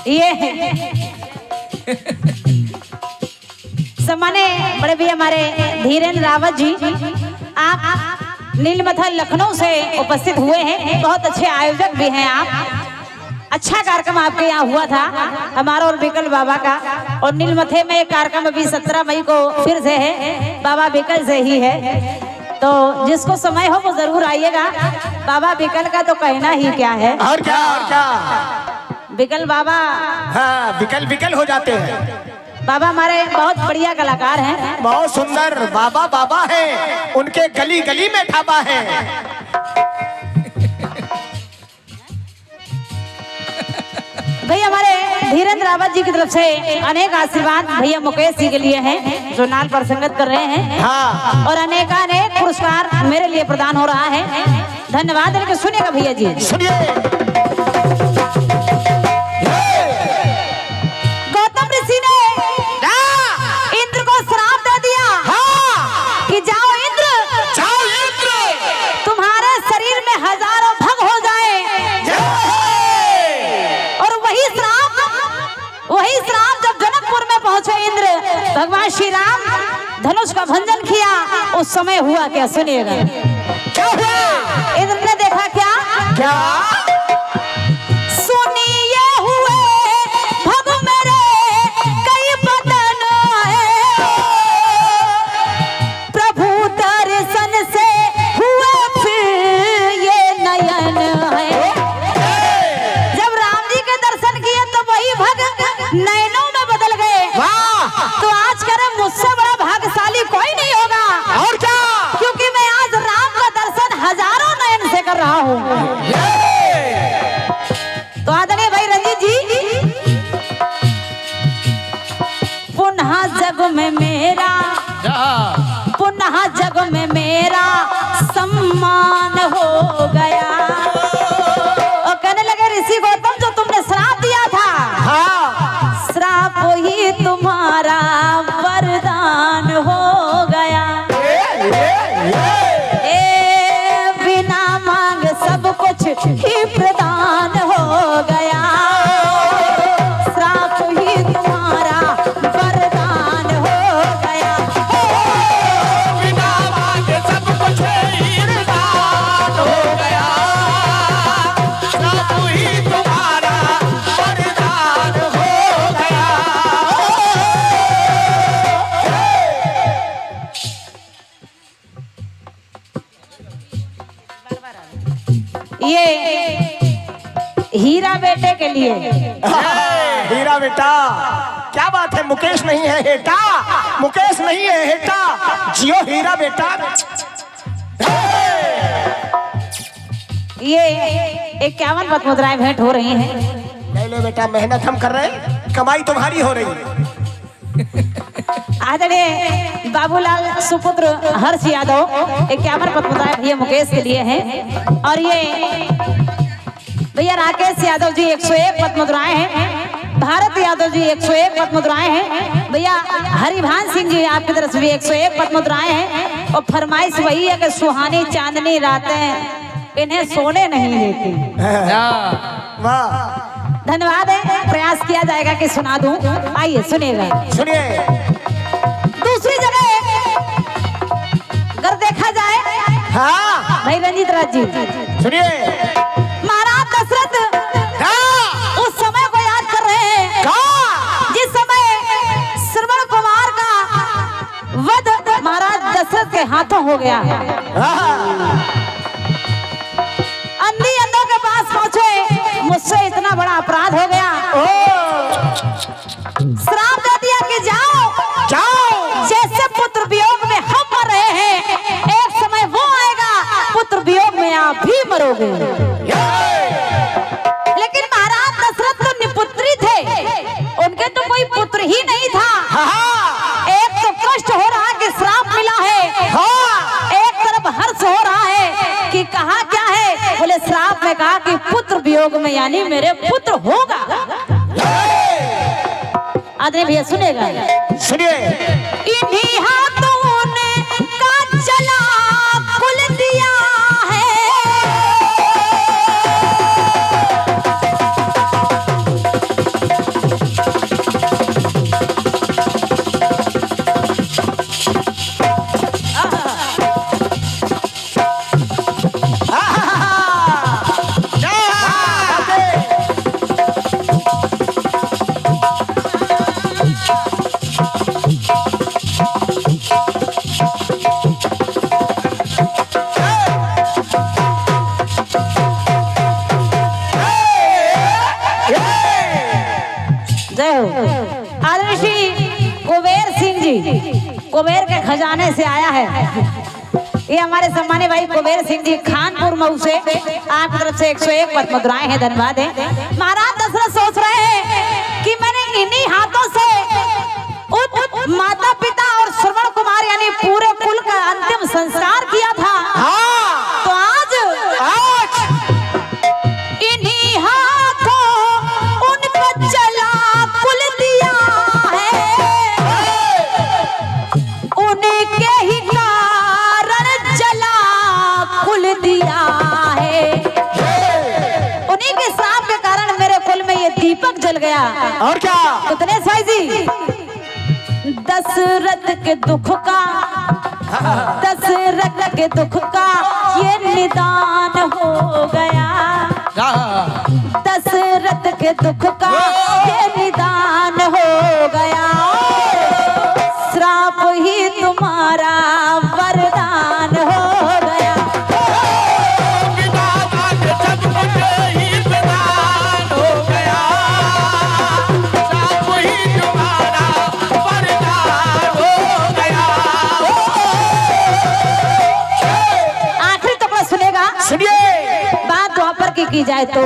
ये सम्माने बड़े भी हमारे धीरेन्द्र रावत जी, आप नीलमथल लखनऊ से उपस्थित हुए हैं। बहुत अच्छे आयोजक भी हैं आप। अच्छा कार्यक्रम आपके यहाँ हुआ था हमारा और बिकल बाबा का, और नीलमथे में कार्यक्रम अभी 17 मई को फिर से है, बाबा बिकल से ही है। तो जिसको समय हो वो जरूर आइएगा। बाबा बिकल का तो कहना ही क्या है। और क्या बिकल बाबा, हाँ, बिकल बिकल हो जाते हैं। बाबा हमारे बहुत बढ़िया कलाकार हैं, बहुत सुंदर बाबा बाबा हैं, उनके गली गली में ढाबा है। भैया हमारे धीरेन्द्र रावत जी की तरफ से अनेक आशीर्वाद भैया मुकेश जी के लिए हैं जो नाल पर संगत कर रहे हैं। हाँ। और अनेक पुरस्कार मेरे लिए प्रदान हो रहा है। धन्यवाद। इनके सुनिएगा भैया जी, सुनिए। भगवान श्री राम धनुष का भंजन किया, उस समय हुआ क्या सुनिएगा। क्या हुआ? इंद्र ने देखा क्या क्या? सुनिए हुए भग मेरे कई बदन है, प्रभु दर्शन से हुए फिर ये नयन है। जब राम जी के दर्शन किए तो वही भग नयनों में बदल गए। तो आज करे मुझसे बड़ा भाग्यशाली कोई नहीं होगा। और क्या? क्योंकि मैं आज राम का दर्शन हजारों नयन से कर रहा हूँ। तो आदरणीय भाई रंजीत जी, पुनः जग में मेरा, पुनः जग में मेरा सम्मान हो गया। और कहने लगे ऋषि गौतम, जो तुमने श्राप दिया था, हाँ, श्राप ही तुम्हारा वरदान हो गया। बिना मांग सब कुछ ही प्रदान हो गया। श्राप ही तुम्हारा वरदान हो गया। बिना मांगे सब कुछ ही प्रदान हो गया। श्राप ही तुम्हारा वरदान हो गया। ये हीरा बेटे के लिए। हीरा बेटा, क्या बात है। मुकेश नहीं है हेटा, मुकेश नहीं है हेटा, जियो हीरा बेटा। ये 51 पद मुद्राएं भेंट हो रही हैं। ले लो बेटा, मेहनत हम कर रहे हैं, कमाई तुम्हारी हो रही है। आदरणीय बाबूलाल सुपुत्र हर्ष यादव 51 पद मुद्राएं भैया मुकेश के लिए हैं। और ये भैया राकेश यादव जी 101 पद मुद्राएं हैं। भारत यादव जी 101 पद मुद्राएं हैं। भैया हरिभान सिंह जी आपकी तरफ से भी 101 पद मुद्राएं हैं। और फरमाइश वही है कि सुहानी चांदनी रातें इन्हें सोने नहीं देती। वाह, धन्यवाद है। प्रयास किया जाएगा कि सुना दूं। आइए सुनिएगा। सुनिए। दूसरी जगह अगर देखा जाए, हाँ भाई रंजीत राज जी, सुनिए। महाराज दशरथ उस समय को याद कर रहे हैं जिस समय श्रवण कुमार का वध महाराज दशरथ के हाथों हो गया। अंधी अंधों के पास पहुंचे, मुझसे इतना बड़ा अपराध हो गया। श्राप दे दिया कि जाओ जाओ, जैसे पुत्र वियोग में हम मर रहे हैं, एक समय वो आएगा पुत्र वियोग में आप भी मरोगे। लेकिन महाराज दशरथ तो निपुत्री थे, उनके तो कोई पुत्र ही नहीं था। एक तो कष्ट हो रहा कि श्राप मिला है, एक तरफ हर्ष हो रहा है कि कहा क्या है, बोले श्राप में कहा कि पुत्र वियोग में यानी मेरे पुत्र होगा। आदरणीय भैया सुनेगा, सुनिए। इन्हीं हाथों ने का चला कुल दिया है, जय हो। आदरणीय श्री कुबेर सिंह जी कुबेर के खजाने से आया है। ये हमारे सम्मानित भाई कुबेर सिंह जी खानपुर मऊ से आपकी तरफ से 101 पद मुद्राएं हैं, धन्यवाद है। महाराज दशरथ सोच रहे हैं कि मैंने इन्हीं हाथों से उन माता पिता और श्रवण कुमार यानी पूरे कुल का अंतिम संस्कार किया था। हाँ। तो आज इन्हीं हाथों उन पर जला कुल दिया है, उनके ही कारण जला कुल दिया है। उन्हीं के श्राप के कारण मेरे कुल में ये दीपक जल गया। और क्या उतने भाई जी दशरथ के दुख का ये निदान हो गया। दशरथ के दुख का ये निदान हो गया। श्राप ही तुम्हारा वरदान हो गया। की जाए तो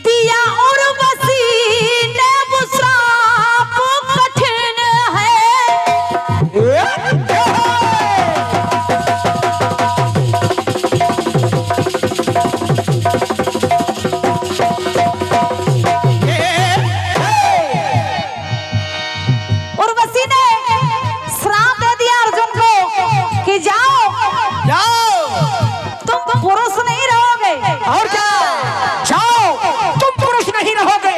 दिया और वसी ने वो श्राप कठिन है। उर्वशी ने श्राप दे दिया अर्जुन को कि जाओ पुरुष नहीं रहोगे। और क्या जाओ तुम पुरुष नहीं रहोगे।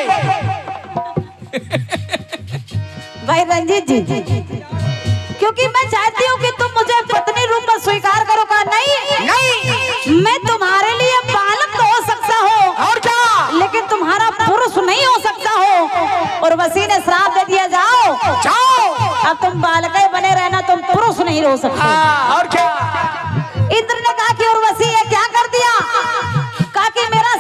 भाई रंजीत जी क्योंकि मैं चाहती हूँ कि तुम मुझे पत्नी रूप में स्वीकार करो। का नहीं मैं तुम्हारे लिए बालक तो हो सकता हो और क्या लेकिन तुम्हारा पुरुष नहीं हो सकता हो। और वसी ने श्राप दे दिया जाओ अब तुम बालक बने रहना, तुम पुरुष नहीं हो सकते। और क्या इंद्र ने कहा कि उर्वशी ये क्या कर दिया। कहा कि मेरा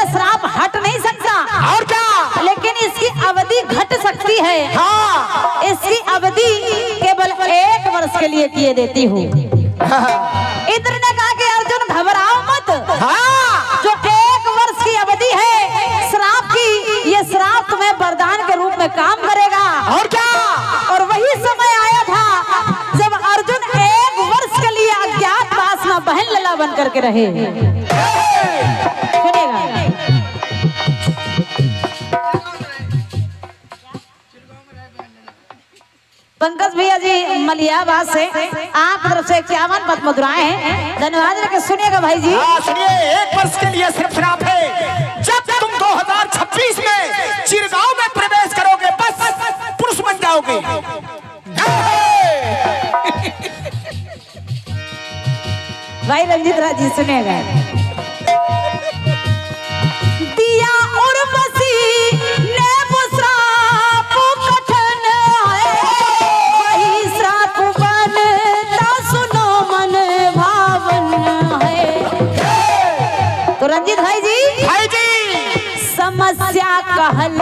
श्राप हट नहीं सकता। और क्या लेकिन इसकी अवधि घट सकती है। हाँ। इसकी अवधि केवल 1 वर्ष के लिए किए देती हूँ। इंद्र ने कहा कि अर्जुन घबराओ मत। हाँ। जो 1 वर्ष की अवधि है श्राप की, ये श्राप तुम्हें वरदान के रूप में काम करेगा। और क्या और वही समय आया था जब अर्जुन 1 वर्ष के लिए अज्ञात वासना बहन लला बन करके रहे। सुनेगा पंकज भैया जी मलियाबाद से आपकी तरफ से 51 पद मुद्राएं हैं, धन्यवाद। लेकिन सुनिएगा भाई जी। सुनिए 1 वर्ष के लिए सिर्फ श्राप है। जब तुम 2026 में चिरगांव में प्रवेश करोगे बस पुरुष बन जाओगे। भाई रंजीत राज जी सुनेगा। दिया उर्वशी ने वो श्राप कठिन है, वही श्राप बनता सुनो मन भावन है। तो रंजीत भाई जी भाई जी समस्या का हल